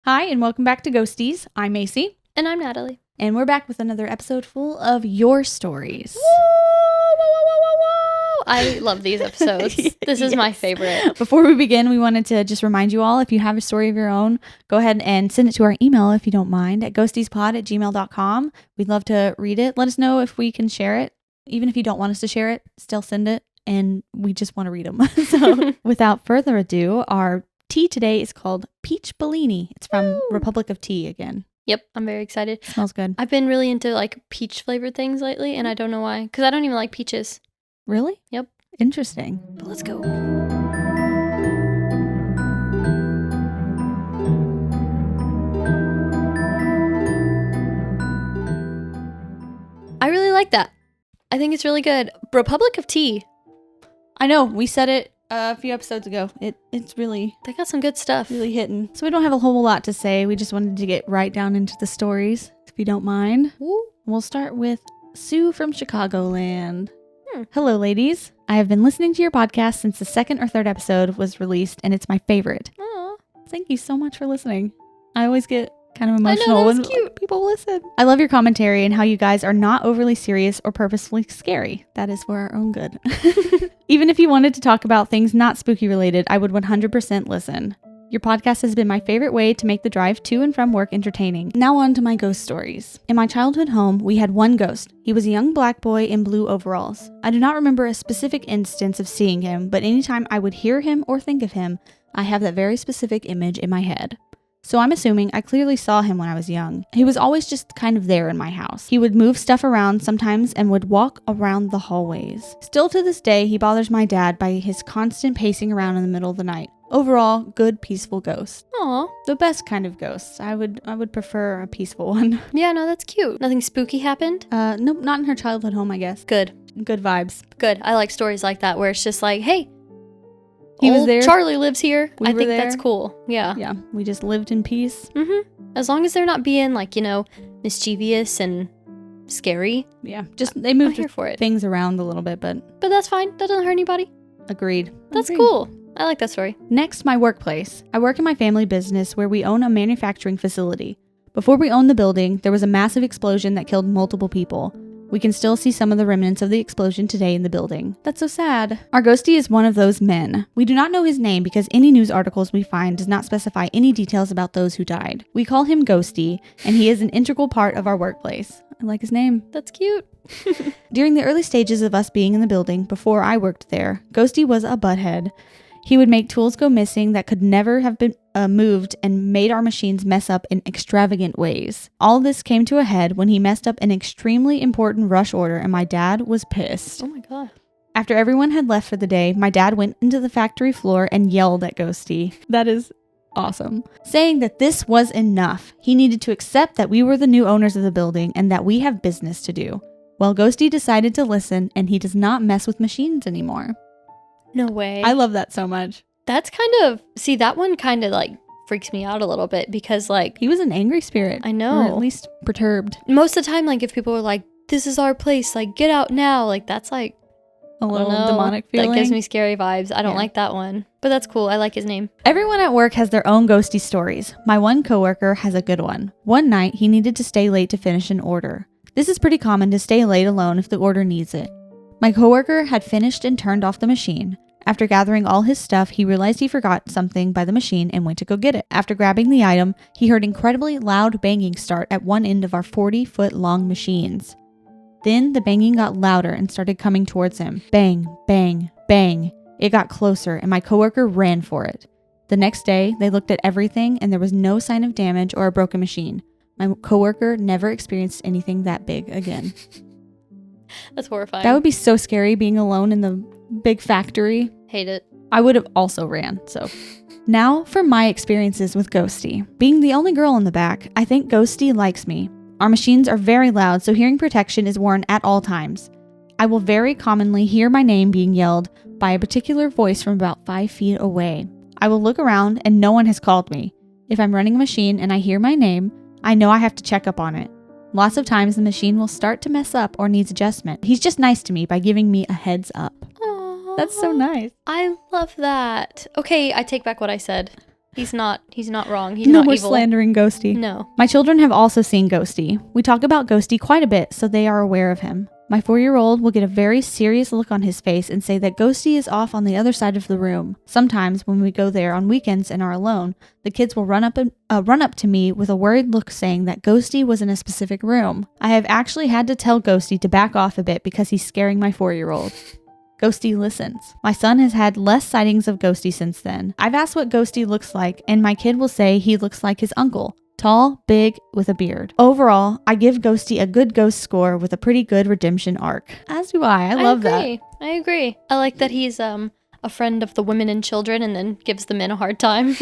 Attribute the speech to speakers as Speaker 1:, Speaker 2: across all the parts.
Speaker 1: Hi, and welcome back to Ghosties. I'm Macy.
Speaker 2: And I'm Natalie.
Speaker 1: And we're back with another episode full of your stories.
Speaker 2: I love these episodes. This is my favorite.
Speaker 1: Before we begin, we wanted to just remind you all, if you have a story of your own, go ahead and send it to our email if you don't mind at ghostiespod@gmail.com. We'd love to read it. Let us know if we can share it. Even if you don't want us to share it, still send it. And we just want to read them. So without further ado, our tea today is called Peach Bellini. It's from Republic of Tea again.
Speaker 2: Yep, I'm very excited.
Speaker 1: Smells good.
Speaker 2: I've been really into like peach flavored things lately, and I don't know why. Because I don't even like peaches.
Speaker 1: Really?
Speaker 2: Yep.
Speaker 1: Interesting.
Speaker 2: But let's go. I really like that. I think it's really good. Republic of Tea.
Speaker 1: I know, we said it a few episodes ago. It's really,
Speaker 2: They got some good stuff.
Speaker 1: really hitting. So we don't have a whole lot to say. We just wanted to get right down into the stories, if you don't mind.
Speaker 2: Woo.
Speaker 1: We'll start with Sue from Chicagoland. Hello, ladies. I have been listening to your podcast since the second or third episode was released, and it's my favorite.
Speaker 2: Aw.
Speaker 1: Thank you so much for listening. I always get kind of emotional
Speaker 2: that was
Speaker 1: when
Speaker 2: cute.
Speaker 1: people listen. I love your commentary and how you guys are not overly serious or purposefully scary. That is for our own good. Even if you wanted to talk about things not spooky related, I would 100% listen. Your podcast has been my favorite way to make the drive to and from work entertaining. Now on to my ghost stories. In my childhood home, we had one ghost. He was a young black boy in blue overalls. I do not remember a specific instance of seeing him, but anytime I would hear him or think of him, I have that very specific image in my head. So I'm assuming I clearly saw him when I was young. He was always just kind of there in my house. He would move stuff around sometimes and would walk around the hallways. Still to this day, he bothers my dad by his constant pacing around in the middle of the night. Overall, good, peaceful ghost.
Speaker 2: Aw.
Speaker 1: The best kind of ghosts. I would prefer a peaceful one.
Speaker 2: Yeah, no, that's cute. Nothing spooky happened?
Speaker 1: Nope, not in her childhood home, I guess.
Speaker 2: Good.
Speaker 1: Good vibes.
Speaker 2: Good. I like stories like that where it's just like, hey,
Speaker 1: He was
Speaker 2: old
Speaker 1: there.
Speaker 2: Charlie lives here.
Speaker 1: We
Speaker 2: I
Speaker 1: were
Speaker 2: think
Speaker 1: there.
Speaker 2: that's cool. Yeah.
Speaker 1: Yeah, we just lived in peace.
Speaker 2: As long as they're not being like, mischievous and scary.
Speaker 1: Yeah, just they
Speaker 2: I'm
Speaker 1: moved
Speaker 2: here for it.
Speaker 1: things around a little bit, but
Speaker 2: But that's fine. That doesn't hurt anybody.
Speaker 1: agreed.
Speaker 2: That's
Speaker 1: Agreed.
Speaker 2: cool. I like that story.
Speaker 1: Next, my workplace. I work in my family business where we own a manufacturing facility. Before we owned the building, there was a massive explosion that killed multiple people. We can still see some of the remnants of the explosion today in the building. That's so sad. Our ghostie is one of those men. We do not know his name because any news articles we find does not specify any details about those who died. We call him Ghostie, and he is an integral part of our workplace. I like his name.
Speaker 2: That's cute.
Speaker 1: During the early stages of us being in the building, before I worked there, Ghostie was a butthead. He would make tools go missing that could never have been moved and made our machines mess up in extravagant ways. All this came to a head when he messed up an extremely important rush order and my dad was pissed.
Speaker 2: Oh my God.
Speaker 1: After everyone had left for the day, my dad went into the factory floor and yelled at Ghostie. That is awesome. Saying that this was enough. He needed to accept that we were the new owners of the building and that we have business to do. Well, Ghostie decided to listen and he does not mess with machines anymore.
Speaker 2: No way.
Speaker 1: I love that so much.
Speaker 2: That's see, that one kind of like freaks me out a little bit because like,
Speaker 1: He was an angry spirit.
Speaker 2: I know.
Speaker 1: Or at least perturbed.
Speaker 2: most of the time, like if people are like, this is our place, like get out now. Like that's like,
Speaker 1: A little
Speaker 2: I don't know.
Speaker 1: demonic feeling.
Speaker 2: That gives me scary vibes. I don't
Speaker 1: Yeah.
Speaker 2: like that one, but that's cool. I like his name.
Speaker 1: Everyone at work has their own ghosty stories. My one coworker has a good one. One night, he needed to stay late to finish an order. This is pretty common to stay late alone if the order needs it. My coworker had finished and turned off the machine. After gathering all his stuff, he realized he forgot something by the machine and went to go get it. After grabbing the item, he heard incredibly loud banging start at one end of our 40-foot long machines. Then the banging got louder and started coming towards him. Bang, bang, bang. It got closer and my coworker ran for it. The next day, they looked at everything and there was no sign of damage or a broken machine. My coworker never experienced anything that big again.
Speaker 2: That's horrifying.
Speaker 1: That would be so scary being alone in the big factory.
Speaker 2: Hate it.
Speaker 1: I would have also ran, so. Now for my experiences with Ghostie. Being the only girl in the back, I think Ghostie likes me. Our machines are very loud, so hearing protection is worn at all times. I will very commonly hear my name being yelled by a particular voice from about 5 feet away. I will look around and no one has called me. If I'm running a machine and I hear my name, I know I have to check up on it. Lots of times the machine will start to mess up or needs adjustment. He's just nice to me by giving me a heads up.
Speaker 2: Aww.
Speaker 1: That's so nice.
Speaker 2: I love that. Okay, I take back what I said. He's not wrong. He's
Speaker 1: No
Speaker 2: not
Speaker 1: more
Speaker 2: evil.
Speaker 1: slandering Ghosty.
Speaker 2: No.
Speaker 1: My children have also seen Ghosty. We talk about Ghosty quite a bit, so they are aware of him. My 4-year-old will get a very serious look on his face and say that Ghosty is off on the other side of the room. Sometimes, when we go there on weekends and are alone, the kids will run up to me with a worried look saying that Ghosty was in a specific room. I have actually had to tell Ghosty to back off a bit because he's scaring my 4-year-old. Ghosty listens. My son has had less sightings of Ghosty since then. I've asked what Ghosty looks like, and my kid will say he looks like his uncle. Tall, big, with a beard. Overall, I give Ghosty a good ghost score with a pretty good redemption arc. As do I. I love that.
Speaker 2: I agree. I like that he's a friend of the women and children and then gives the men a hard time.
Speaker 1: Me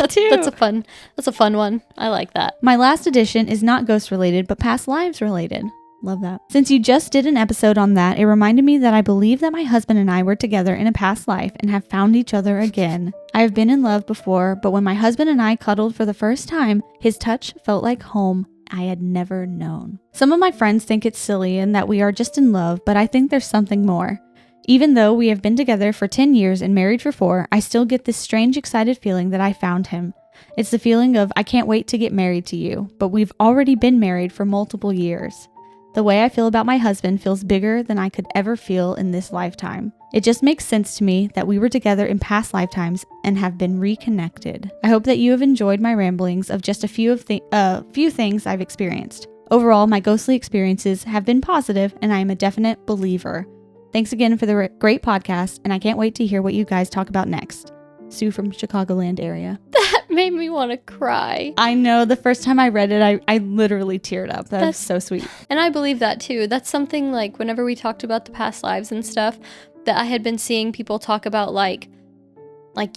Speaker 1: too.
Speaker 2: That's a fun one. I like that.
Speaker 1: My last addition is not ghost related, but past lives related. Love that. Since you just did an episode on that, it reminded me that I believe that my husband and I were together in a past life and have found each other again. I have been in love before, but when my husband and I cuddled for the first time, his touch felt like home I had never known. Some of my friends think it's silly and that we are just in love, but I think there's something more. Even though we have been together for 10 years and married for 4, I still get this strange excited feeling that I found him. It's the feeling of I can't wait to get married to you, but we've already been married for multiple years. The way I feel about my husband feels bigger than I could ever feel in this lifetime. It just makes sense to me that we were together in past lifetimes and have been reconnected. I hope that you have enjoyed my ramblings of just a few things I've experienced. Overall, my ghostly experiences have been positive, and I am a definite believer. Thanks again for the great podcast, and I can't wait to hear what you guys talk about next. Sue from Chicagoland area.
Speaker 2: That made me want to cry.
Speaker 1: I know, the first time I read it, I literally teared up. That's so sweet.
Speaker 2: And I believe that too. That's something like whenever we talked about the past lives and stuff, that I had been seeing people talk about like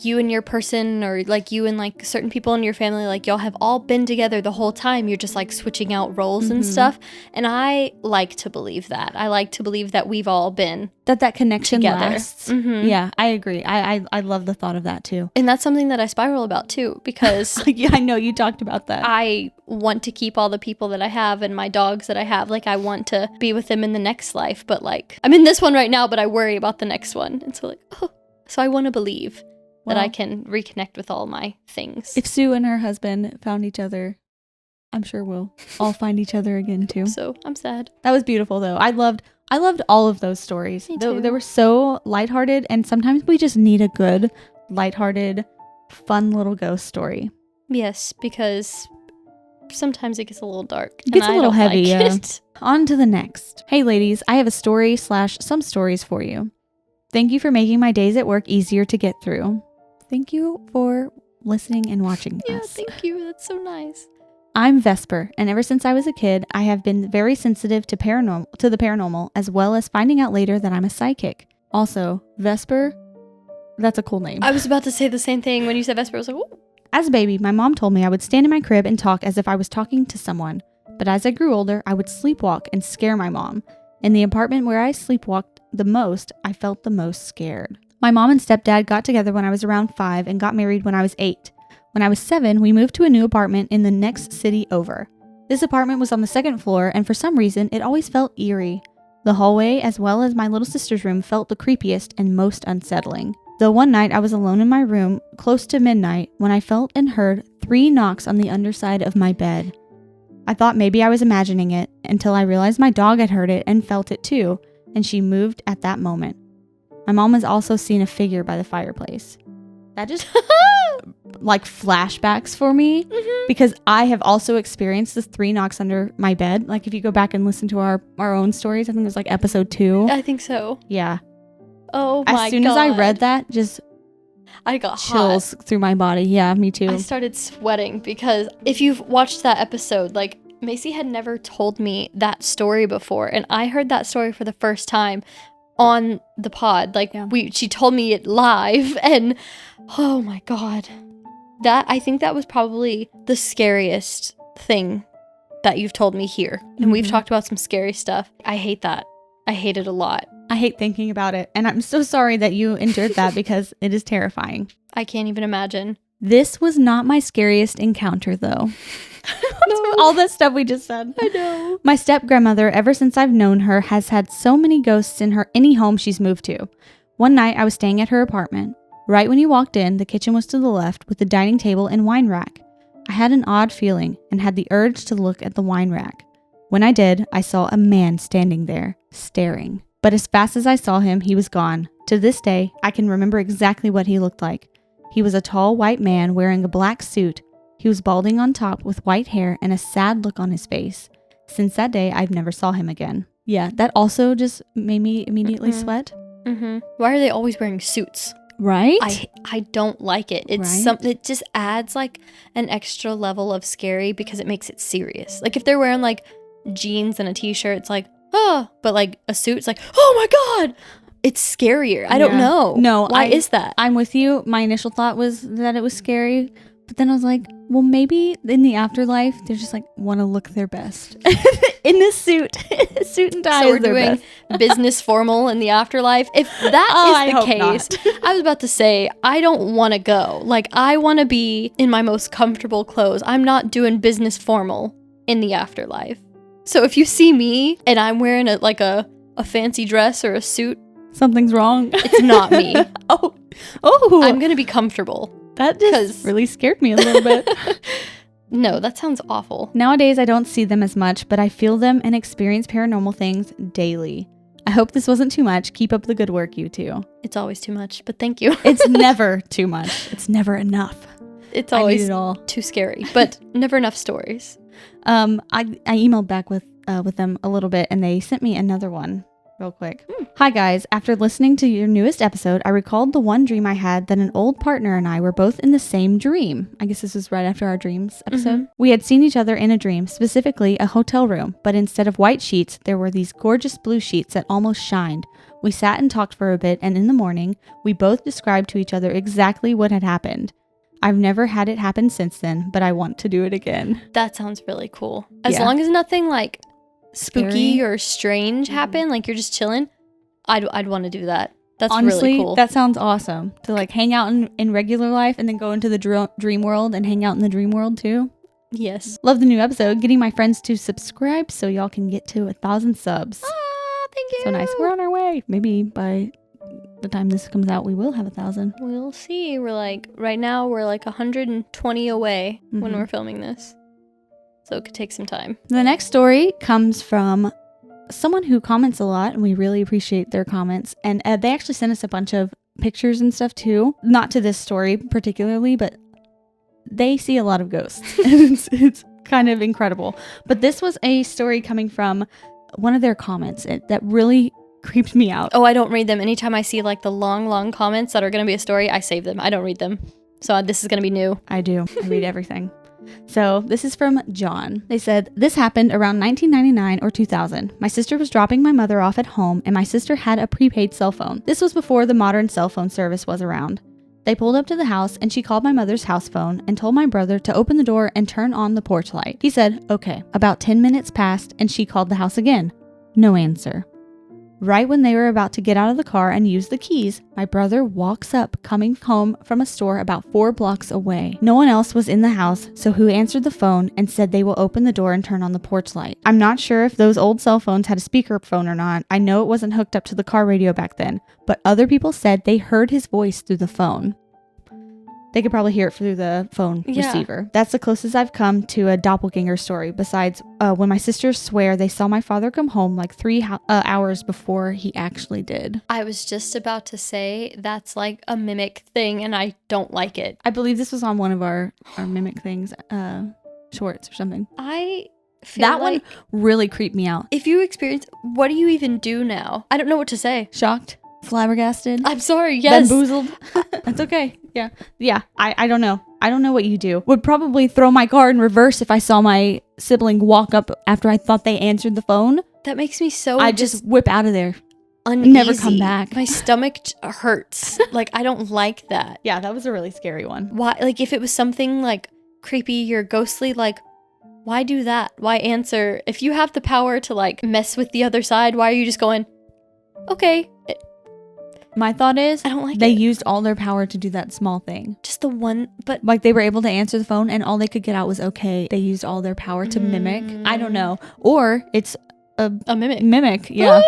Speaker 2: you and your person, or like you and like certain people in your family, like y'all have all been together the whole time. You're just like switching out roles and stuff. And I like to believe that. I like to believe that we've all been
Speaker 1: that connection
Speaker 2: together.
Speaker 1: Lasts. Yeah, I agree. I love the thought of that too.
Speaker 2: And that's something that I spiral about too, because
Speaker 1: yeah, I know you talked about that.
Speaker 2: I want to keep all the people that I have and my dogs that I have. Like I want to be with them in the next life, but like I'm in this one right now, but I worry about the next one. And so so I want to believe that I can reconnect with all my things.
Speaker 1: If Sue and her husband found each other, I'm sure we'll all find each other again too.
Speaker 2: So I'm sad.
Speaker 1: That was beautiful though. I loved all of those stories.
Speaker 2: Me too.
Speaker 1: They were so lighthearted, and sometimes we just need a good, lighthearted, fun little ghost story.
Speaker 2: Yes, because sometimes it gets a little dark.
Speaker 1: It gets a little heavy,
Speaker 2: like
Speaker 1: yeah.
Speaker 2: it.
Speaker 1: On to the next. Hey ladies, I have a story / some stories for you. Thank you for making my days at work easier to get through. Thank you for listening and watching
Speaker 2: Yeah,
Speaker 1: us.
Speaker 2: thank you. That's so nice.
Speaker 1: I'm Vesper, and ever since I was a kid, I have been very sensitive to the paranormal, as well as finding out later that I'm a psychic. Also, Vesper, that's a cool name.
Speaker 2: I was about to say the same thing when you said Vesper. I was like, oh.
Speaker 1: As a baby, my mom told me I would stand in my crib and talk as if I was talking to someone. But as I grew older, I would sleepwalk and scare my mom. In the apartment where I sleepwalked the most, I felt the most scared. My mom and stepdad got together when I was around 5 and got married when I was 8. When I was 7, we moved to a new apartment in the next city over. This apartment was on the 2nd floor, and for some reason, it always felt eerie. The hallway, as well as my little sister's room, felt the creepiest and most unsettling. Though one night I was alone in my room, close to midnight, when I felt and heard 3 knocks on the underside of my bed. I thought maybe I was imagining it, until I realized my dog had heard it and felt it too, and she moved at that moment. My mom has also seen a figure by the fireplace. That just like flashbacks for me, because I have also experienced the 3 knocks under my bed. Like if you go back and listen to our own stories, I think it was like episode 2.
Speaker 2: I think so.
Speaker 1: Yeah.
Speaker 2: Oh my god.
Speaker 1: As soon as I read that, just
Speaker 2: I got
Speaker 1: chills
Speaker 2: hot.
Speaker 1: through my body. Yeah, me too.
Speaker 2: I started sweating because if you've watched that episode, like Macy had never told me that story before, and I heard that story for the first time on the pod. Like she told me it live, and oh my god, I think that was probably the scariest thing that you've told me here. And we've talked about some scary stuff. I hate that. I hate it a lot.
Speaker 1: I hate thinking about it, and I'm so sorry that you endured that because it is terrifying.
Speaker 2: I can't even imagine.
Speaker 1: This was not my scariest encounter though.
Speaker 2: No.
Speaker 1: All that stuff we just said.
Speaker 2: I know.
Speaker 1: My step-grandmother, ever since I've known her, has had so many ghosts in any home she's moved to. One night, I was staying at her apartment. Right when you walked in, the kitchen was to the left with the dining table and wine rack. I had an odd feeling and had the urge to look at the wine rack. When I did, I saw a man standing there, staring. But as fast as I saw him, he was gone. To this day, I can remember exactly what he looked like. He was a tall white man wearing a black suit. He was balding on top with white hair and a sad look on his face. Since that day, I've never saw him again. Yeah, that also just made me immediately sweat.
Speaker 2: Why are they always wearing suits?
Speaker 1: Right?
Speaker 2: I don't like it. It's something. It just adds like an extra level of scary because it makes it serious. Like if they're wearing like jeans and a t-shirt, it's like, oh, but like a suit, it's like, oh my God, it's scarier. I don't know.
Speaker 1: No,
Speaker 2: why is that?
Speaker 1: I'm with you. My initial thought was that it was scary, but then I was like, well, maybe in the afterlife, they're just like want to look their best in this suit, suit and tie.
Speaker 2: So we're doing business formal in the afterlife. If that is the case, I was about to say, I don't want to go. Like, I want to be in my most comfortable clothes. I'm not doing business formal in the afterlife. So if you see me and I'm wearing a fancy dress or a suit,
Speaker 1: something's wrong.
Speaker 2: It's not me.
Speaker 1: Oh,
Speaker 2: I'm gonna be comfortable.
Speaker 1: That just really scared me a little bit.
Speaker 2: No, that sounds awful.
Speaker 1: Nowadays, I don't see them as much, but I feel them and experience paranormal things daily. I hope this wasn't too much. Keep up the good work, you two.
Speaker 2: It's always too much, but thank you.
Speaker 1: It's never too much. It's never enough.
Speaker 2: It's always too scary, but never enough stories.
Speaker 1: I emailed back with them a little bit, and they sent me another one. Real quick. Hi guys, after listening to your newest episode, I recalled the one dream I had that an old partner and I were both in the same dream. I guess this was right after our dreams episode. We had seen each other in a dream, specifically a hotel room, but instead of white sheets, there were these gorgeous blue sheets that almost shined. We sat and talked for a bit, and in the morning, we both described to each other exactly what had happened. I've never had it happen since then, but I want to do it again.
Speaker 2: That sounds really cool. As long as nothing like spooky or strange happen, like you're just chilling, I'd want to do that. That's
Speaker 1: honestly
Speaker 2: really cool.
Speaker 1: That sounds awesome to like hang out in regular life and then go into the dream world and hang out in the dream world too.
Speaker 2: Yes.
Speaker 1: Love the new episode. Getting my friends to subscribe so y'all can get to 1,000 subs.
Speaker 2: Thank you.
Speaker 1: So nice. We're on our way. Maybe by the time this comes out, we will have 1,000.
Speaker 2: We'll see. Right now we're like 120 away when we're filming this. So it could take some time.
Speaker 1: The next story comes from someone who comments a lot, and we really appreciate their comments. And they actually sent us a bunch of pictures and stuff too. Not to this story particularly, but they see a lot of ghosts. It's kind of incredible. But this was a story coming from one of their comments that really creeped me out.
Speaker 2: Oh, I don't read them. Anytime I see like the long comments that are going to be a story, I save them. I don't read them. So this is going to be new.
Speaker 1: I do. I read everything. So this is from John. They said, this happened around 1999 or 2000. My sister was dropping my mother off at home, and my sister had a prepaid cell phone. This was before the modern cell phone service was around. They pulled up to the house, and she called my mother's house phone and told my brother to open the door and turn on the porch light. He said, okay. About 10 minutes passed, and she called the house again. No answer. Right when they were about to get out of the car and use the keys, my brother walks up, coming home from a store about 4 blocks away. No one else was in the house, so who answered the phone and said they will open the door and turn on the porch light. I'm not sure if those old cell phones had a speakerphone or not. I know it wasn't hooked up to the car radio back then, but other people said they heard his voice through the phone. They could probably hear it through the phone receiver. That's the closest I've come to a doppelganger story, besides when my sisters swear they saw my father come home like 3 hours before he actually did.
Speaker 2: I was just about to say that's like a mimic thing, and I don't like it.
Speaker 1: I believe this was on one of our mimic things, shorts or something.
Speaker 2: I feel
Speaker 1: that one really creeped me out.
Speaker 2: If you experience, what do you even do now? I don't know what to say.
Speaker 1: Shocked? Flabbergasted?
Speaker 2: I'm sorry, yes.
Speaker 1: Bamboozled? That's okay. Yeah. I don't know. I don't know what you do. Would probably throw my car in reverse if I saw my sibling walk up after I thought they answered the phone.
Speaker 2: That makes me so
Speaker 1: I just whip out of there.
Speaker 2: Uneasy.
Speaker 1: Never come back.
Speaker 2: My stomach hurts. Like, I don't like that.
Speaker 1: Yeah, that was a really scary one.
Speaker 2: Why? Like, if it was something like creepy or ghostly, like, why do that? Why answer? If you have the power to like mess with the other side, why are you just going, okay?
Speaker 1: My thought is,
Speaker 2: I don't like
Speaker 1: they
Speaker 2: it.
Speaker 1: used all their power to do that small thing.
Speaker 2: Just the one, but
Speaker 1: like they were able to answer the phone and all they could get out was okay. They used all their power to mimic. I don't know. Or it's a
Speaker 2: mimic.
Speaker 1: Mimic, yeah.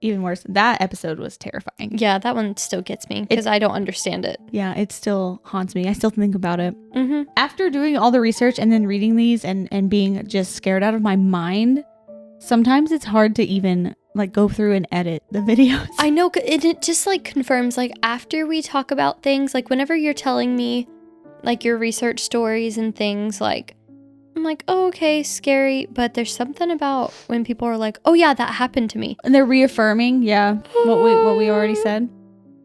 Speaker 1: even worse. That episode was terrifying.
Speaker 2: Yeah, that one still gets me because I don't understand it.
Speaker 1: Yeah, it still haunts me. I still think about it.
Speaker 2: Mm-hmm.
Speaker 1: After doing all the research and then reading these and being just scared out of my mind, sometimes it's hard to even like go through and edit the videos.
Speaker 2: I know, it just like confirms, like after we talk about things, like whenever you're telling me like your research stories and things, like I'm like, oh, okay, scary, but there's something about when people are like, oh yeah, that happened to me.
Speaker 1: And they're reaffirming, what we already said.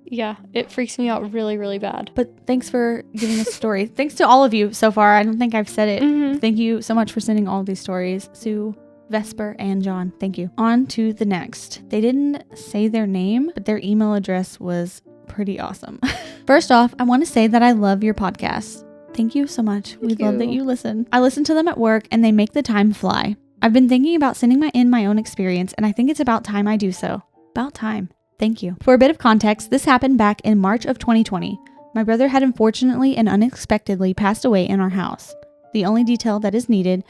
Speaker 2: Yeah, it freaks me out really, really bad.
Speaker 1: But thanks for giving us a story. Thanks to all of you so far. I don't think I've said it.
Speaker 2: Mm-hmm.
Speaker 1: Thank you so much for sending all of these stories. Sue, Vesper, and John. Thank you. On to the next. They didn't say their name, but their email address was pretty awesome. First off, I want to say that I love your podcast. Thank you so much. We love that you listen. I listen to them at work and they make the time fly. I've been thinking about sending in my own experience and I think it's about time I do so. About time. Thank you. For a bit of context, this happened back in March of 2020. My brother had unfortunately and unexpectedly passed away in our house. The only detail that is needed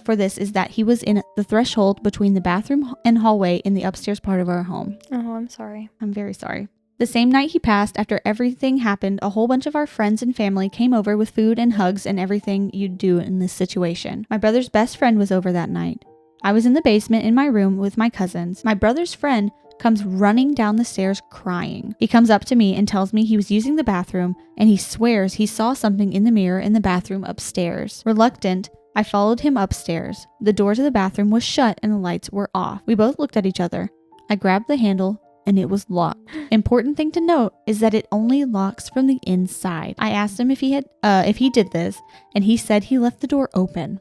Speaker 1: for this is that he was in the threshold between the bathroom and hallway in the upstairs part of our home.
Speaker 2: Oh, I'm sorry.
Speaker 1: I'm very sorry. The same night he passed, after everything happened, a whole bunch of our friends and family came over with food and hugs and everything you'd do in this situation. My brother's best friend was over that night. I was in the basement in my room with my cousins. My brother's friend comes running down the stairs crying. He comes up to me and tells me he was using the bathroom and he swears he saw something in the mirror in the bathroom upstairs. Reluctant, I followed him upstairs. The door to the bathroom was shut and the lights were off. We both looked at each other. I grabbed the handle and it was locked. Important thing to note is that it only locks from the inside. I asked him if he did this, and he said he left the door open.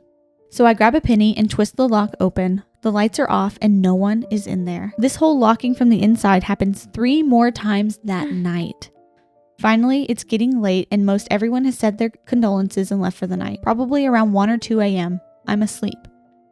Speaker 1: So I grab a penny and twist the lock open. The lights are off and no one is in there. This whole locking from the inside happens 3 more times that night. Finally, it's getting late and most everyone has said their condolences and left for the night. Probably around 1 or 2 a.m. I'm asleep.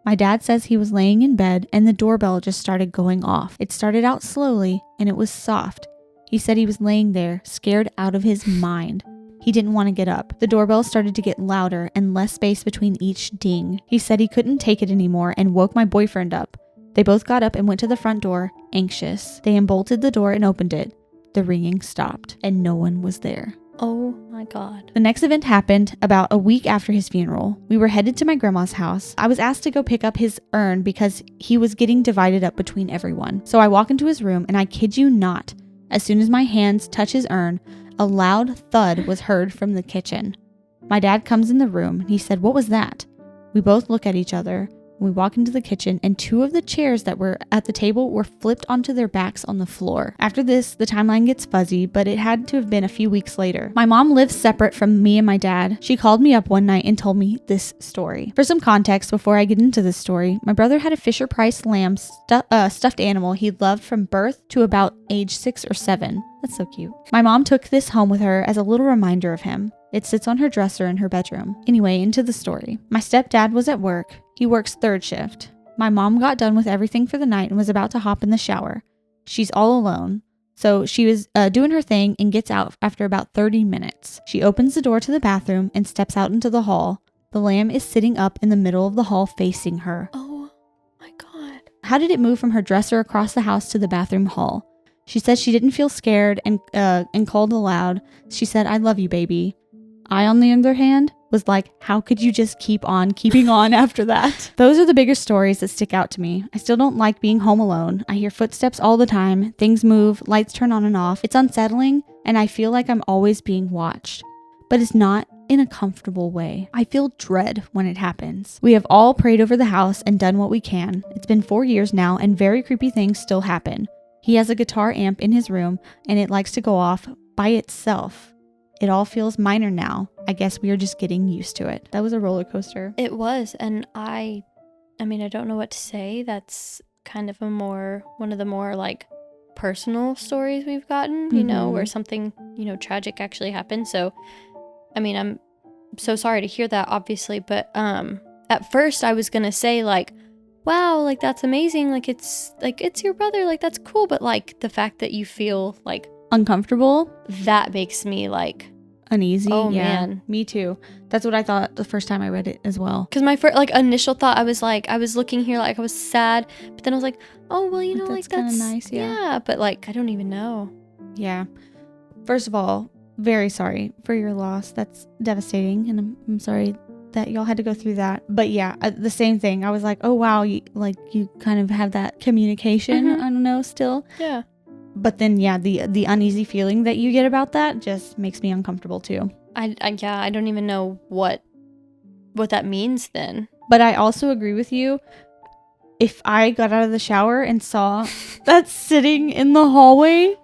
Speaker 1: My dad says he was laying in bed and the doorbell just started going off. It started out slowly and it was soft. He said he was laying there, scared out of his mind. He didn't want to get up. The doorbell started to get louder and less space between each ding. He said he couldn't take it anymore and woke my boyfriend up. They both got up and went to the front door, anxious. They unbolted the door and opened it. The ringing stopped and no one was there.
Speaker 2: Oh my God.
Speaker 1: The next event happened about a week after his funeral. We were headed to my grandma's house. I was asked to go pick up his urn because he was getting divided up between everyone. So I walk into his room and I kid you not, as soon as my hands touch his urn, a loud thud was heard from the kitchen. My dad comes in the room and he said, "What was that?" We both look at each other. We walk into the kitchen and 2 of the chairs that were at the table were flipped onto their backs on the floor. After this, the timeline gets fuzzy, but it had to have been a few weeks later. My mom lives separate from me and my dad. She called me up one night and told me this story. For some context, before I get into this story, my brother had a Fisher-Price lamb stuffed animal he loved from birth to about age 6 or 7. That's so cute. My mom took this home with her as a little reminder of him. It sits on her dresser in her bedroom. Anyway, into the story. My stepdad was at work. He works 3rd shift. My mom got done with everything for the night and was about to hop in the shower. She's all alone. So she was doing her thing and gets out after about 30 minutes. She opens the door to the bathroom and steps out into the hall. The lamb is sitting up in the middle of the hall facing her.
Speaker 2: Oh my God.
Speaker 1: How did it move from her dresser across the house to the bathroom hall? She said she didn't feel scared and called aloud. She said, "I love you, baby." I, on the other hand, was like, how could you just keep on keeping on after that? Those are the bigger stories that stick out to me. I still don't like being home alone. I hear footsteps all the time. Things move, lights turn on and off. It's unsettling, and I feel like I'm always being watched. But it's not in a comfortable way. I feel dread when it happens. We have all prayed over the house and done what we can. It's been 4 years now, and very creepy things still happen. He has a guitar amp in his room, and it likes to go off by itself. It all feels minor now. I guess we are just getting used to it. That was a roller coaster.
Speaker 2: It was, and I mean, I don't know what to say. That's kind of one of the more like personal stories we've gotten, you know, where something, you know, tragic actually happened. So, I mean, I'm so sorry to hear that, obviously, but at first I was gonna say like, wow, like that's amazing, like it's your brother, like that's cool, but like the fact that you feel like
Speaker 1: uncomfortable,
Speaker 2: that makes me like
Speaker 1: uneasy.
Speaker 2: Oh,
Speaker 1: yeah,
Speaker 2: man.
Speaker 1: me too. That's what I thought the first time I read it as well.
Speaker 2: Because my first, like, initial thought, I was looking here, like, I was sad, but then I was like, oh, well, you know,
Speaker 1: That's
Speaker 2: like, that's
Speaker 1: kinda nice, yeah.
Speaker 2: but, like, I don't even know.
Speaker 1: Yeah. First of all, very sorry for your loss. That's devastating, and I'm sorry that y'all had to go through that. But yeah, the same thing. I was like, oh wow, you kind of have that communication.
Speaker 2: Mhm.
Speaker 1: I don't know, still.
Speaker 2: Yeah.
Speaker 1: But then yeah, the uneasy feeling that you get about that just makes me uncomfortable too.
Speaker 2: I don't even know what that means then.
Speaker 1: But I also agree with you. If I got out of the shower and saw that sitting in the hallway,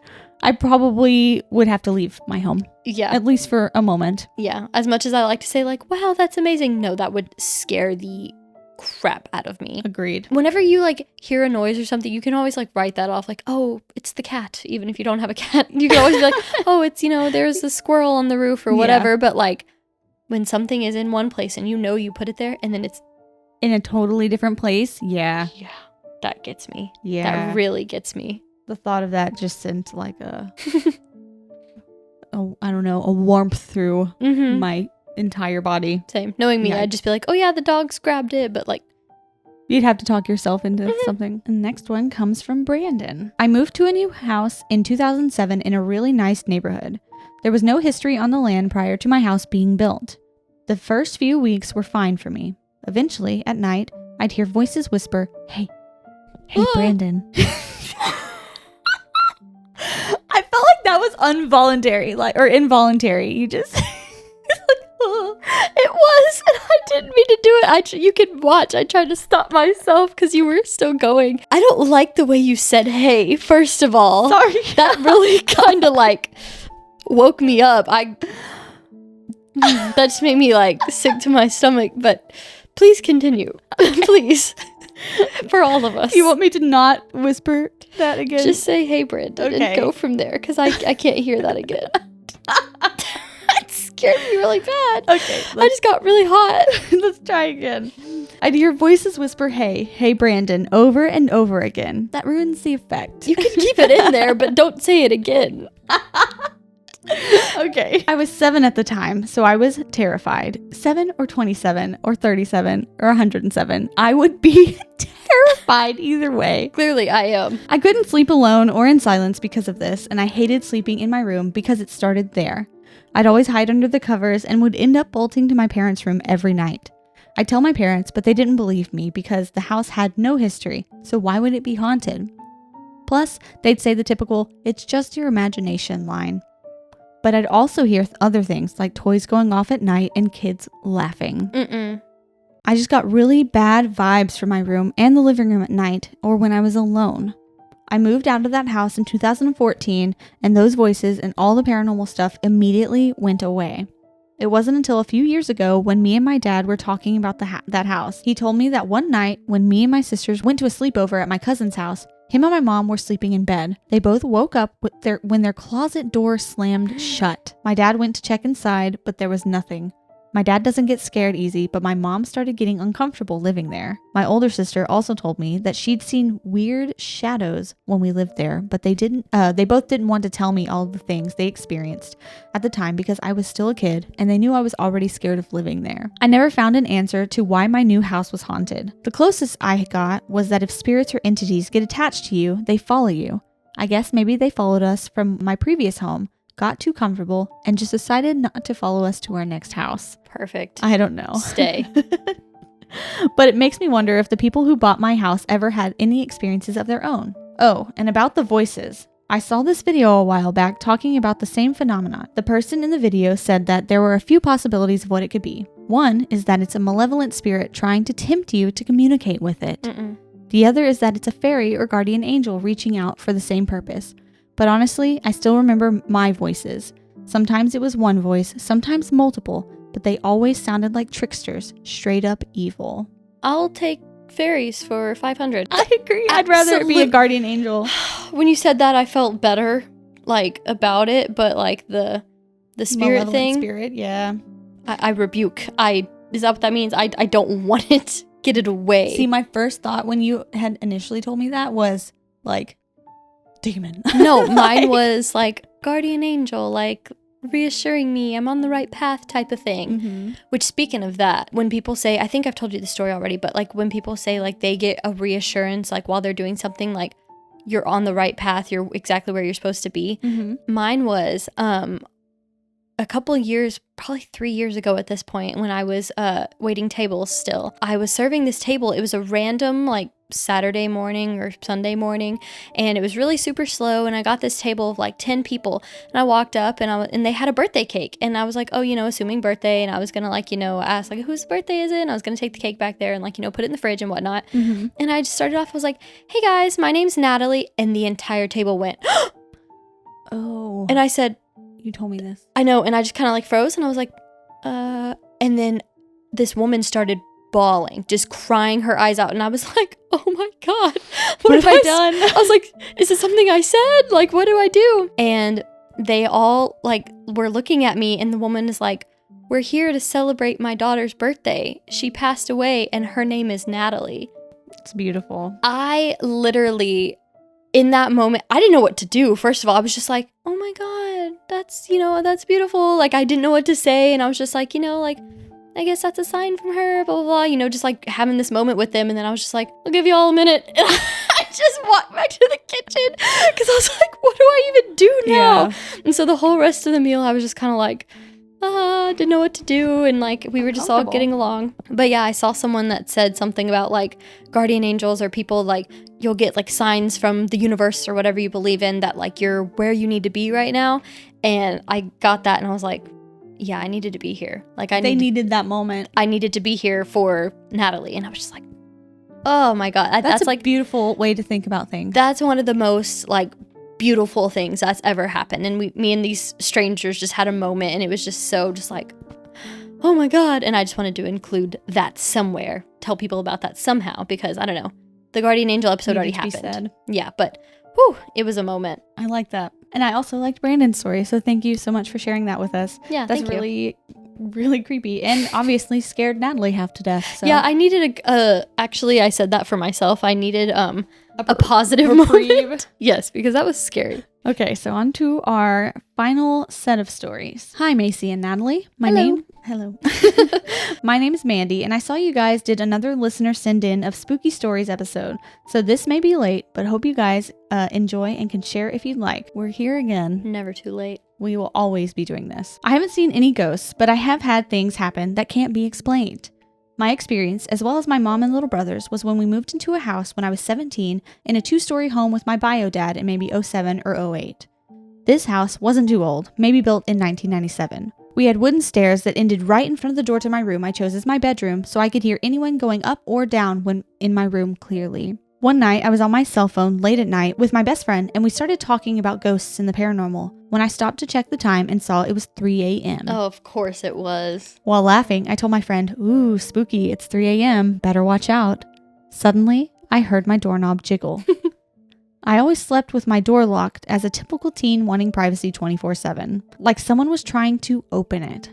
Speaker 1: I probably would have to leave my home.
Speaker 2: Yeah.
Speaker 1: At least for a moment.
Speaker 2: Yeah. As much as I like to say, like, wow, that's amazing. No, that would scare the crap out of me.
Speaker 1: Agreed.
Speaker 2: Whenever you, like, hear a noise or something, you can always, like, write that off. Like, oh, it's the cat. Even if you don't have a cat, you can always be like, oh, it's, you know, there's a squirrel on the roof or whatever.
Speaker 1: Yeah.
Speaker 2: But, like, when something is in one place and you know you put it there and then it's
Speaker 1: in a totally different place. Yeah.
Speaker 2: Yeah. That gets me.
Speaker 1: Yeah.
Speaker 2: That really gets me.
Speaker 1: The thought of that just sent like a I don't know, a warmth through
Speaker 2: Mm-hmm.
Speaker 1: my entire body.
Speaker 2: Same. Knowing me,
Speaker 1: Yeah.
Speaker 2: I'd just be like, oh yeah, the dogs grabbed it, but like,
Speaker 1: You'd have to talk yourself into
Speaker 2: Mhm.
Speaker 1: something. The next one comes from Brandon. I moved to a new house in 2007 in a really nice neighborhood. There was no history on the land prior to my house being built. The first few weeks were fine for me. Eventually, at night, I'd hear voices whisper, hey, Brandon. I felt like that was involuntary, or involuntary. You just...
Speaker 2: it was, and I didn't mean to do it. You can watch. I tried to stop myself because you were still going. I don't like the way you said hey, first of all.
Speaker 1: Sorry.
Speaker 2: That really kind of like woke me up. That just made me like sick to my stomach, but please continue. Please. For all of us.
Speaker 1: You want me to not whisper that again?
Speaker 2: Just say hey, Brandon,
Speaker 1: Okay.
Speaker 2: and go from there because I can't hear that again. It scared me really bad.
Speaker 1: Okay.
Speaker 2: I just got really hot.
Speaker 1: Let's try again. I'd hear voices whisper, hey, Brandon, over and over again. That ruins the effect.
Speaker 2: You can keep it in there, but don't say it again.
Speaker 1: Okay. I was 7 at the time, so I was terrified. 7 or 27 or 37 or 107. I would be terrified either way.
Speaker 2: Clearly, I am.
Speaker 1: I couldn't sleep alone or in silence because of this, and I hated sleeping in my room because it started there. I'd always hide under the covers and would end up bolting to my parents' room every night. I'd tell my parents, but they didn't believe me because the house had no history, so why would it be haunted? Plus, they'd say the typical, it's just your imagination line. But I'd also hear other things like toys going off at night and kids laughing. I just got really bad vibes from my room and the living room at night or when I was alone. I moved out of that house in 2014 and those voices and all the paranormal stuff immediately went away. It wasn't until a few years ago when me and my dad were talking about that house. He told me that one night when me and my sisters went to a sleepover at my cousin's house, him and my mom were sleeping in bed. They both woke up when their closet door slammed shut. My dad went to check inside, but there was nothing. My dad doesn't get scared easy, but my mom started getting uncomfortable living there. My older sister also told me that she'd seen weird shadows when we lived there, but they both didn't want to tell me all the things they experienced at the time because I was still a kid and they knew I was already scared of living there. I never found an answer to why my new house was haunted. The closest I got was that if spirits or entities get attached to you, they follow you. I guess maybe they followed us from my previous home, got too comfortable, and just decided not to follow us to our next house.
Speaker 2: Perfect.
Speaker 1: I don't know.
Speaker 2: Stay.
Speaker 1: But it makes me wonder if the people who bought my house ever had any experiences of their own. Oh, and about the voices. I saw this video a while back talking about the same phenomenon. The person in the video said that there were a few possibilities of what it could be. One is that it's a malevolent spirit trying to tempt you to communicate with it. The other is that it's a fairy or guardian angel reaching out for the same purpose. But honestly, I still remember my voices. Sometimes it was one voice, sometimes multiple, but they always sounded like tricksters, straight up evil.
Speaker 2: I'll take fairies for 500.
Speaker 1: I agree. I'd rather it be a guardian angel.
Speaker 2: When you said that, I felt better, like, about it, but, like, the spirit
Speaker 1: Malevolent
Speaker 2: thing.
Speaker 1: Spirit, yeah.
Speaker 2: I rebuke. Is that what that means? I don't want it. Get it away.
Speaker 1: See, my first thought when you had initially told me that was, like, demon.
Speaker 2: No, mine was, like, guardian angel, like reassuring me I'm on the right path type of thing.
Speaker 1: Mm-hmm.
Speaker 2: Which, speaking of that, when people say, I think I've told you the story already, but like when people say like they get a reassurance like while they're doing something, like you're on the right path, you're exactly where you're supposed to be.
Speaker 1: Mm-hmm.
Speaker 2: Mine was a couple of years, probably 3 years ago at this point, when I was waiting tables still. I was serving this table. It was a random like Saturday morning or Sunday morning, and it was really super slow, and I got this table of like 10 people, and I walked up and they had a birthday cake, and I was like, oh, assuming birthday, and I was gonna like, ask like whose birthday is it, and I was gonna take the cake back there and like, put it in the fridge and whatnot.
Speaker 1: Mm-hmm.
Speaker 2: And I just started off, I was like, hey guys, my name's Natalie, and the entire table went
Speaker 1: Oh.
Speaker 2: and I said,
Speaker 1: You told me this.
Speaker 2: I know, and I just kind of like froze, and I was like, and then this woman started bawling, just crying her eyes out, and I was like, oh my God,
Speaker 1: What have I done?
Speaker 2: I was like, is it something I said? Like, what do I do? And they all like were looking at me, and the woman is like, we're here to celebrate my daughter's birthday. She passed away, and her name is Natalie.
Speaker 1: It's beautiful.
Speaker 2: I literally, in that moment, I didn't know what to do. First of all, I was just like, oh my God, that's beautiful. Like, I didn't know what to say. And I was just like, like, I guess that's a sign from her, blah, blah, blah, just like having this moment with them. And then I was just like, I'll give you all a minute. And I just walked back to the kitchen because I was like, what do I even do now? Yeah. And so the whole rest of the meal, I was just kind of like, didn't know what to do, and like we were just all getting along. But yeah, I saw someone that said something about like guardian angels or people, like you'll get like signs from the universe or whatever you believe in that like you're where you need to be right now. And I got that, and I was like, yeah, I needed to be here. Like
Speaker 1: they needed that moment.
Speaker 2: I needed to be here for Natalie, and I was just like, oh my God, that's like
Speaker 1: beautiful way to think about things.
Speaker 2: That's one of the most like beautiful things that's ever happened. And me and these strangers just had a moment, and it was just so just like, oh my God. And I just wanted to include that somewhere, tell people about that somehow, because I don't know, the guardian angel episode already happened. Yeah, but whew, it was a moment.
Speaker 1: I like that. And I also liked Brandon's story, so thank you so much for sharing that with us.
Speaker 2: Yeah,
Speaker 1: that's really really creepy, and obviously scared Natalie half to death. So.
Speaker 2: Yeah, I needed actually I said that for myself. I needed a positive moment. Yes, because that was scary.
Speaker 1: Okay, so on to our final set of stories. Hi, Macy and Natalie. Hello. My name is Mandy, and I saw you guys did another listener send in of Spooky Stories episode. So this may be late, but hope you guys enjoy and can share if you'd like. We're here again.
Speaker 2: Never too late.
Speaker 1: We will always be doing this. I haven't seen any ghosts, but I have had things happen that can't be explained. My experience, as well as my mom and little brothers, was when we moved into a house when I was 17 in a 2-story home with my bio dad in maybe 07 or 08. This house wasn't too old, maybe built in 1997. We had wooden stairs that ended right in front of the door to my room I chose as my bedroom, so I could hear anyone going up or down when in my room clearly. One night, I was on my cell phone late at night with my best friend, and we started talking about ghosts and the paranormal, when I stopped to check the time and saw it was 3 a.m.
Speaker 2: Oh, of course it was.
Speaker 1: While laughing, I told my friend, ooh, spooky, it's 3 a.m., better watch out. Suddenly, I heard my doorknob jiggle. I always slept with my door locked as a typical teen wanting privacy 24/7, like someone was trying to open it.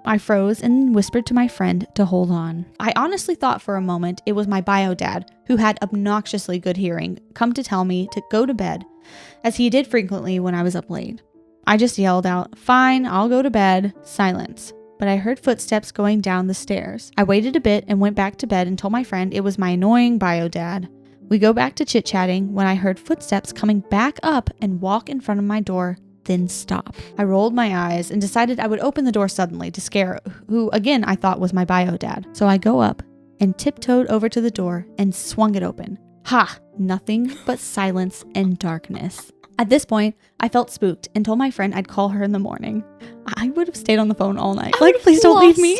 Speaker 1: I froze and whispered to my friend to hold on. I honestly thought for a moment it was my bio dad, who had obnoxiously good hearing, come to tell me to go to bed, as he did frequently when I was up late. I just yelled out, fine, I'll go to bed. Silence. But I heard footsteps going down the stairs. I waited a bit and went back to bed and told my friend it was my annoying bio dad. We go back to chit-chatting when I heard footsteps coming back up and walk in front of my door, then stop. I rolled my eyes and decided I would open the door suddenly to scare who again I thought was my bio dad. So I go up and tiptoed over to the door and swung it open. Ha! Nothing but silence and darkness. At this point, I felt spooked and told my friend I'd call her in the morning. I would have stayed on the phone all night. Please don't leave me.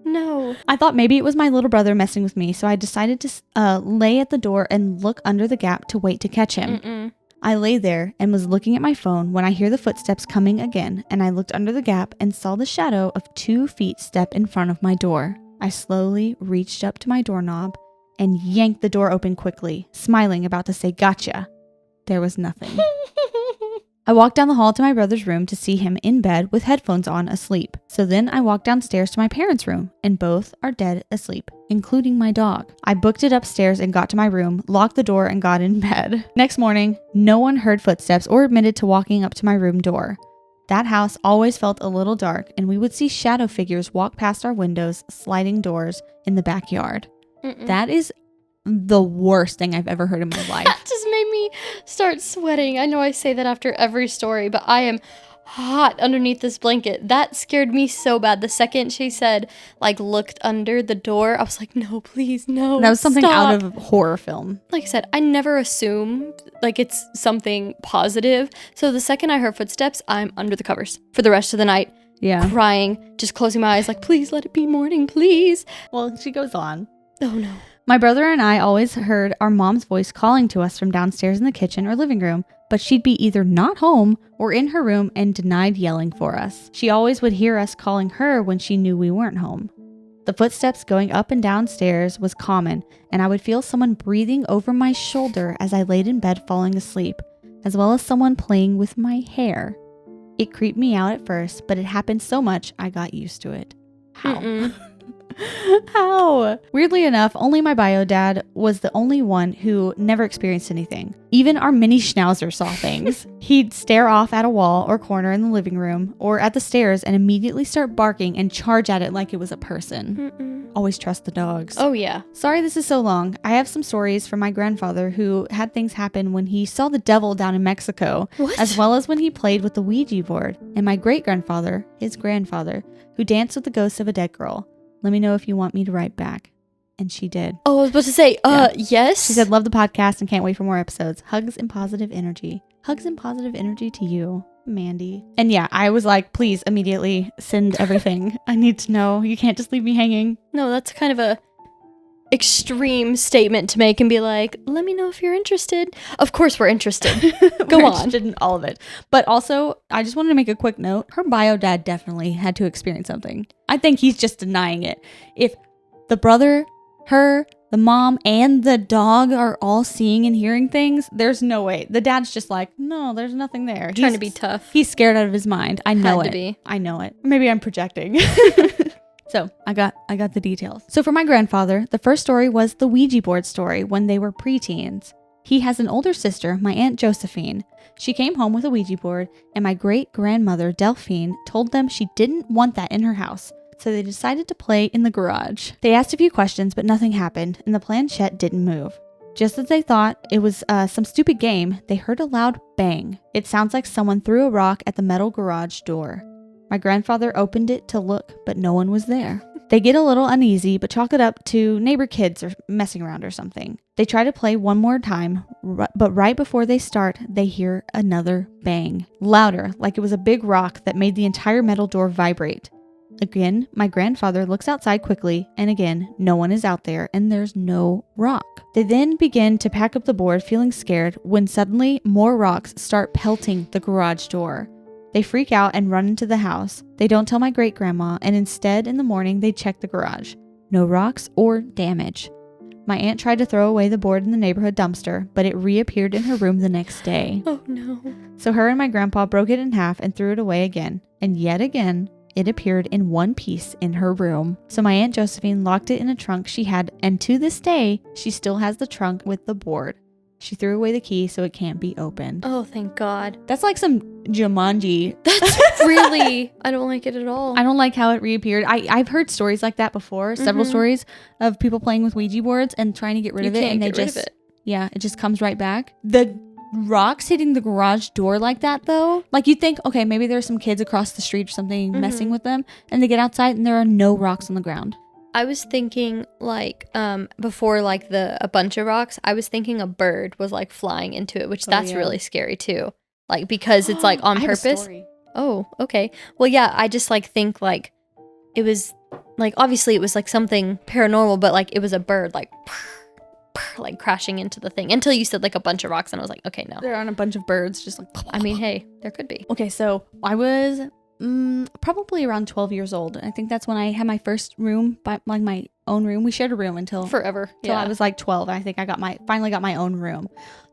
Speaker 2: No.
Speaker 1: I thought maybe it was my little brother messing with me, so I decided to lay at the door and look under the gap to wait to catch him. I lay there and was looking at my phone when I hear the footsteps coming again, and I looked under the gap and saw the shadow of 2 feet step in front of my door. I slowly reached up to my doorknob and yanked the door open quickly, smiling, about to say gotcha. There was nothing. I walked down the hall to my brother's room to see him in bed with headphones on, asleep. So then I walked downstairs to my parents' room, and both are dead asleep, including my dog. I booked it upstairs and got to my room, locked the door, and got in bed. Next morning, no one heard footsteps or admitted to walking up to my room door. That house always felt a little dark, and we would see shadow figures walk past our windows, sliding doors in the backyard. That is the worst thing I've ever heard in my life.
Speaker 2: That just made me start sweating. I know I say that after every story, but I am hot underneath this blanket. That scared me so bad. The second she said, like, looked under the door, I was like, no, please, no.
Speaker 1: That was something
Speaker 2: stop.
Speaker 1: out of a horror film.
Speaker 2: Like I said, I never assume like it's something positive. So the second I heard footsteps, I'm under the covers for the rest of the night.
Speaker 1: Yeah.
Speaker 2: Crying, just closing my eyes like, please let it be morning, please.
Speaker 1: Well, she goes on.
Speaker 2: Oh no.
Speaker 1: My brother and I always heard our mom's voice calling to us from downstairs in the kitchen or living room, but she'd be either not home or in her room and denied yelling for us. She always would hear us calling her when she knew we weren't home. The footsteps going up and down stairs was common, and I would feel someone breathing over my shoulder as I laid in bed falling asleep, as well as someone playing with my hair. It creeped me out at first, but it happened so much I got used to it. How? How? Weirdly enough, only my bio dad was the only one who never experienced anything. Even our mini schnauzer saw things. He'd stare off at a wall or corner in the living room or at the stairs and immediately start barking and charge at it like it was a person. Always trust the dogs.
Speaker 2: Oh yeah.
Speaker 1: Sorry this is so long. I have some stories from my grandfather who had things happen when he saw the devil down in Mexico, as well as when he played with the Ouija board, and my great-grandfather, his grandfather, who danced with the ghost of a dead girl. Let me know if you want me to write back. And she did.
Speaker 2: Oh, I was about to say, yes.
Speaker 1: She said, love the podcast and can't wait for more episodes. Hugs and positive energy. Hugs and positive energy to you, Mandy. And yeah, I was like, please immediately send everything. I need to know. You can't just leave me hanging.
Speaker 2: No, that's kind of a extreme statement to make and be like, let me know if you're interested. Of course we're interested. Go
Speaker 1: We're
Speaker 2: on.
Speaker 1: interested in all of it. But also, I just wanted to make a quick note. Her bio dad definitely had to experience something. I think he's just denying it. If the brother, her, the mom, and the dog are all seeing and hearing things, there's no way. The dad's just like, no, there's nothing there.
Speaker 2: Trying to be tough.
Speaker 1: He's scared out of his mind. I know
Speaker 2: Had
Speaker 1: it.
Speaker 2: to be.
Speaker 1: I know it. Maybe I'm projecting. So I got the details. So for my grandfather, the first story was the Ouija board story when they were preteens. He has an older sister, my Aunt Josephine. She came home with a Ouija board, and my great-grandmother, Delphine, told them she didn't want that in her house, so they decided to play in the garage. They asked a few questions, but nothing happened, and the planchette didn't move. Just as they thought it was some stupid game, they heard a loud bang. It sounds like someone threw a rock at the metal garage door. My grandfather opened it to look, but no one was there. They get a little uneasy, but chalk it up to neighbor kids or messing around or something. They try to play one more time, but right before they start, they hear another bang. Louder, like it was a big rock that made the entire metal door vibrate. Again, my grandfather looks outside quickly, and again, no one is out there, and there's no rock. They then begin to pack up the board, feeling scared, when suddenly more rocks start pelting the garage door. They freak out and run into the house. They don't tell my great-grandma, and instead, in the morning, they check the garage. No rocks or damage. My aunt tried to throw away the board in the neighborhood dumpster, but it reappeared in her room the next day.
Speaker 2: Oh no.
Speaker 1: So her and my grandpa broke it in half and threw it away again. And yet again, it appeared in one piece in her room. So my Aunt Josephine locked it in a trunk she had, and to this day, she still has the trunk with the board. She threw away the key so it can't be opened.
Speaker 2: Oh, thank God.
Speaker 1: That's like some Jumanji.
Speaker 2: That's really, I don't like it at all.
Speaker 1: I don't like how it reappeared. I've heard stories like that before, several stories of people playing with Ouija boards and trying to get rid of it, and they just, yeah, it just comes right back. The rocks hitting the garage door like that, though, like you think, okay, maybe there's some kids across the street or something messing with them, and they get outside and there are no rocks on the ground.
Speaker 2: I was thinking like before like a bunch of rocks, I was thinking a bird was like flying into it, which that's really scary too. Like because it's like on purpose. Oh, okay. Well, yeah, I just like think like it was like obviously it was like something paranormal, but like it was a bird like crashing into the thing until you said like a bunch of rocks and I was like, okay, no.
Speaker 1: There aren't a bunch of birds just like
Speaker 2: I mean, hey, there could be.
Speaker 1: Okay, so I was probably around 12 years old. I think that's when I had my first room, like my own room. We shared a room until
Speaker 2: forever.
Speaker 1: Until I was like 12. I think I finally got my own room.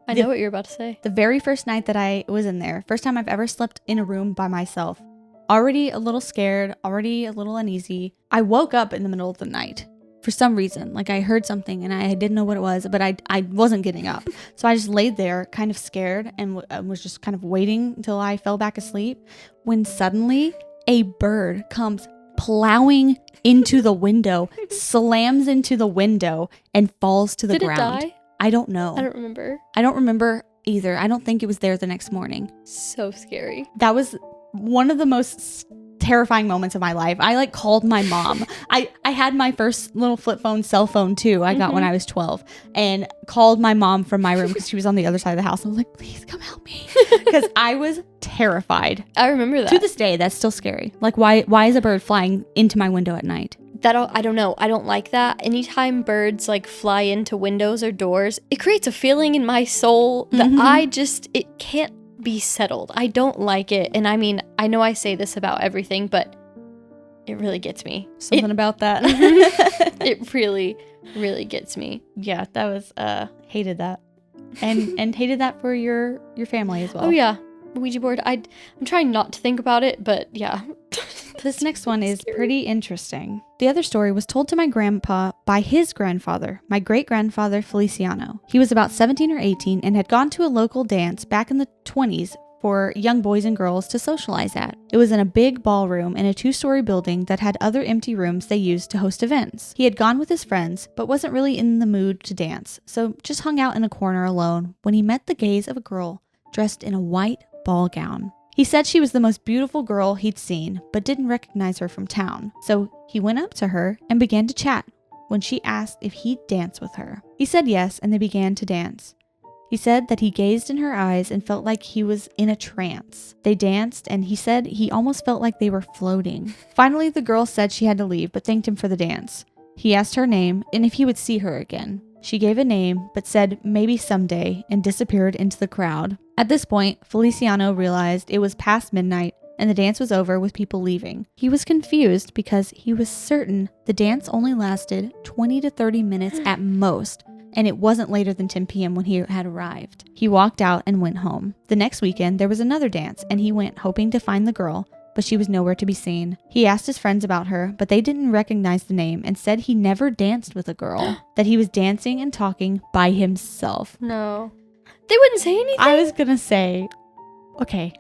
Speaker 2: I know what you're about to say.
Speaker 1: The very first night that I was in there, first time I've ever slept in a room by myself. Already a little scared, already a little uneasy. I woke up in the middle of the night for some reason. Like, I heard something and I didn't know what it was, but I wasn't getting up. So I just laid there kind of scared and was just kind of waiting until I fell back asleep, when suddenly a bird comes plowing into the window, slams into the window, and falls to the ground.
Speaker 2: Did it die?
Speaker 1: I don't know.
Speaker 2: I don't remember.
Speaker 1: I don't remember either. I don't think it was there the next morning.
Speaker 2: So scary.
Speaker 1: That was one of the most terrifying moments of my life. I like called my mom. I had my first little flip phone cell phone too. I got when I was 12, and called my mom from my room because she was on the other side of the house. I was like, please come help me, because I was terrified.
Speaker 2: I remember that.
Speaker 1: To this day, that's still scary. Like, why is a bird flying into my window at night?
Speaker 2: I don't know. I don't like that. Anytime birds like fly into windows or doors, it creates a feeling in my soul that it can't be settled. I don't like it. And I mean, I know I say this about everything, but it really gets me.
Speaker 1: Something about that.
Speaker 2: It really, really gets me.
Speaker 1: Yeah, that was hated that. And hated that for your family as well.
Speaker 2: Oh yeah. Ouija board. I'm trying not to think about it, but yeah.
Speaker 1: This next one is pretty interesting. The other story was told to my grandpa by his grandfather, my great-grandfather Feliciano. He was about 17 or 18 and had gone to a local dance back in the 20s for young boys and girls to socialize at. It was in a big ballroom in a 2-story building that had other empty rooms they used to host events. He had gone with his friends, but wasn't really in the mood to dance, so just hung out in a corner alone when he met the gaze of a girl dressed in a white ball gown. He said she was the most beautiful girl he'd seen, but didn't recognize her from town. So he went up to her and began to chat when she asked if he'd dance with her. He said yes, and they began to dance. He said that he gazed in her eyes and felt like he was in a trance. They danced, and he said he almost felt like they were floating. Finally, the girl said she had to leave, but thanked him for the dance. He asked her name and if he would see her again. She gave a name, but said maybe someday, and disappeared into the crowd. At this point, Feliciano realized it was past midnight and the dance was over with people leaving. He was confused because he was certain the dance only lasted 20 to 30 minutes at most, and it wasn't later than 10 p.m. when he had arrived. He walked out and went home. The next weekend, there was another dance, and he went hoping to find the girl, but she was nowhere to be seen. He asked his friends about her, but they didn't recognize the name and said he never danced with a girl, that he was dancing and talking by himself.
Speaker 2: No. They wouldn't say anything?
Speaker 1: I was gonna say, okay.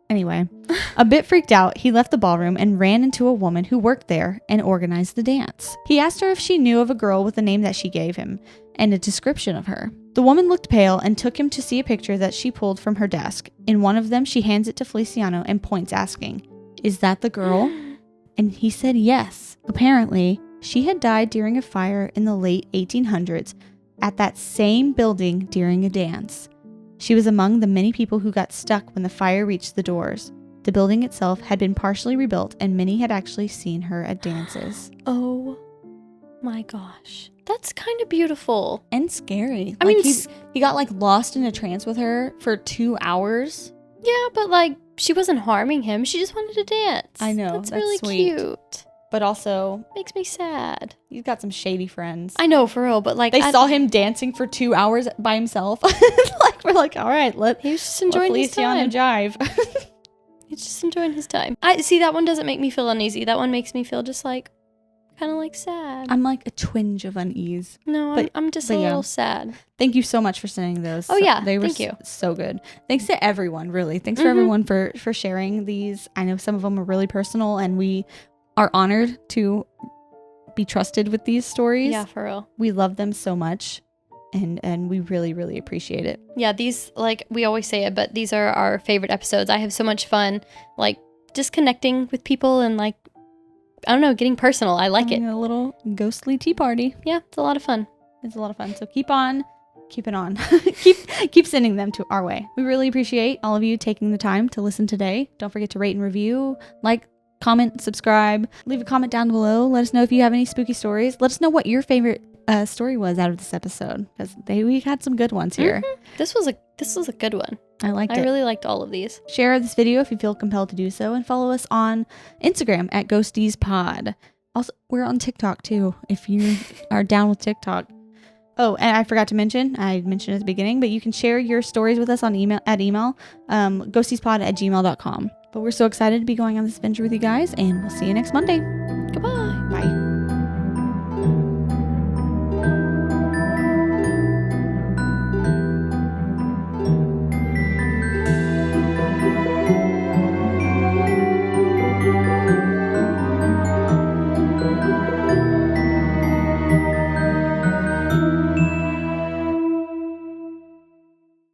Speaker 1: Anyway, a bit freaked out, he left the ballroom and ran into a woman who worked there and organized the dance. He asked her if she knew of a girl with the name that she gave him and a description of her. The woman looked pale and took him to see a picture that she pulled from her desk. In one of them, she hands it to Feliciano and points, asking, "Is that the girl?" And he said yes. Apparently, she had died during a fire in the late 1800s at that same building during a dance. She was among the many people who got stuck when the fire reached the doors. The building itself had been partially rebuilt, and many had actually seen her at dances.
Speaker 2: Oh my gosh. That's kind of beautiful.
Speaker 1: And scary.
Speaker 2: I mean,
Speaker 1: he got like lost in a trance with her for 2 hours.
Speaker 2: Yeah, but like, she wasn't harming him. She just wanted to dance.
Speaker 1: I know.
Speaker 2: That's really
Speaker 1: sweet.
Speaker 2: cute.
Speaker 1: But also,
Speaker 2: makes me sad.
Speaker 1: He's got some shady friends.
Speaker 2: I know, for real, but like,
Speaker 1: they saw him dancing for 2 hours by himself. Like, we're like, all right,
Speaker 2: he was just enjoying his time.
Speaker 1: Jive.
Speaker 2: He's just enjoying his time. I see, that one doesn't make me feel uneasy. That one makes me feel just like, kind of like sad.
Speaker 1: I'm like a twinge of unease.
Speaker 2: No, I'm just a little sad.
Speaker 1: Thank you so much for sending those.
Speaker 2: Oh yeah,
Speaker 1: they were
Speaker 2: thank you.
Speaker 1: So good. Thanks to everyone, really. Thanks for everyone for sharing these. I know some of them are really personal, and we are honored to be trusted with these stories.
Speaker 2: Yeah, for real.
Speaker 1: We love them so much, and we really, really appreciate it.
Speaker 2: Yeah, these, like, we always say it, but these are our favorite episodes. I have so much fun, like, just connecting with people and, like, I don't know, getting personal. I like it.
Speaker 1: A little ghostly tea party.
Speaker 2: Yeah, it's a lot of fun.
Speaker 1: It's a lot of fun. So keep it on. keep sending them to our way. We really appreciate all of you taking the time to listen today. Don't forget to rate and review, like, comment, subscribe, leave a comment down below. Let us know if you have any spooky stories. Let us know what your favorite story was out of this episode, because we had some good ones here.
Speaker 2: This was a good one.
Speaker 1: I liked it.
Speaker 2: I really liked all of these.
Speaker 1: Share this video if you feel compelled to do so, and follow us on Instagram at Ghosties Pod. Also, we're on TikTok too, if you are down with TikTok. Oh, and I forgot to mention, I mentioned at the beginning, but you can share your stories with us on email ghostiespod@gmail.com. But we're so excited to be going on this adventure with you guys, and we'll see you next Monday.